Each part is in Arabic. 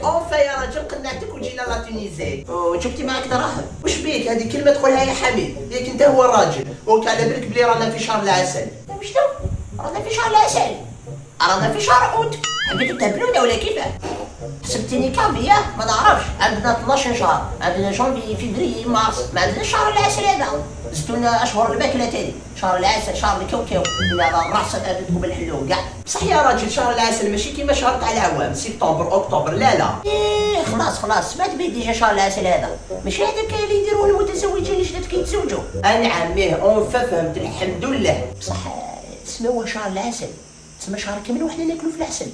اوفا يا راجل قنعتك وجينا لا تونيزي وجبتي معك دراهم. واش بيك هذه كلمه تقولها يا حميد؟ ياك انت هو الراجل وكان على بالك بلي رانا في شهر العسل. شنو رانا في شهر العسل؟ رانا في شهر اوت. حبيتو تهبلونا ولا كيفاه؟ حسبتيني كامل ياه؟ ما نعرفش. عندنا 12 شهر، عندنا جونفي فيفري مارس، ما عندناش شهر العسل هذا. زدتونا اشهر الماكله تاني، شهر العسل شهر الكاوكاو ولا الرعصه تاعكم بالحلو كاع. بصح يا راجل شهر العسل ماشي كيما شهر تاع العوام سبتمبر اكتوبر، لا ايه خلاص سمعت بيه ديجا شهر العسل هذا ماشي هذاك اللي يديروه المتزوجين جداد كيتزوجوا. نعم ميه اونفا فهمت الحمد لله. بصح تسمى شهر العسل تسمى شهر كامل وحنا ناكلو في العسل.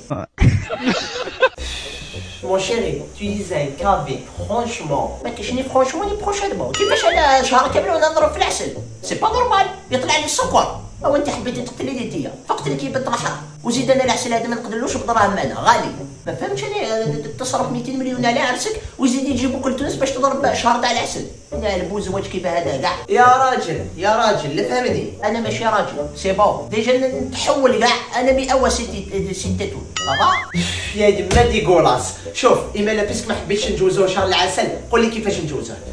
Mon chéri, tu es un cavé, franchement. ما كاينش فرونشمون ني بروشينمون. كيفاش انا شهر كامل وانا نضرب في العسل؟ سي با نورمال، يطلع لي السكر. او انت حبيتي تقتلي لي ديا فقتلي كي بنت الحرام. وزيد انا العسل هذا ما نقدرلوش بدراهم انا غالي. ما فهمتش انا تصرف 200 مليون على عرسك وزيد يجيبوك لتونس باش تضرب شهر تاع العسل. انا البوزواج كيف هذا كاع. يا راجل فهمني. انا ماشي راجل سي بون ديجا نتحول كاع. انا مئة سيتاتو صافا. يا يما دي كولاس. شوف اما لابسك ما حبيتش نجوزوه شهر العسل قول لي كيفاش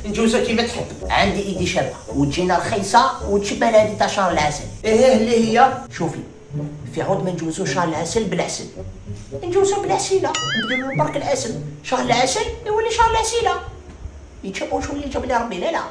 نجوزوه كيما تحب. عندي ايدي شابه وتجينا رخيصه وتشبه لهذه تاع شهر العسل. ايه اللي هي شوفي في عود ما نجوزو شهر العسل بالعسل، نجوزو بالعسيله. نديرو برك العسل شهر العسل يولي شهر العسيله. يتشابهوا شو اللي جاب لي ربي لا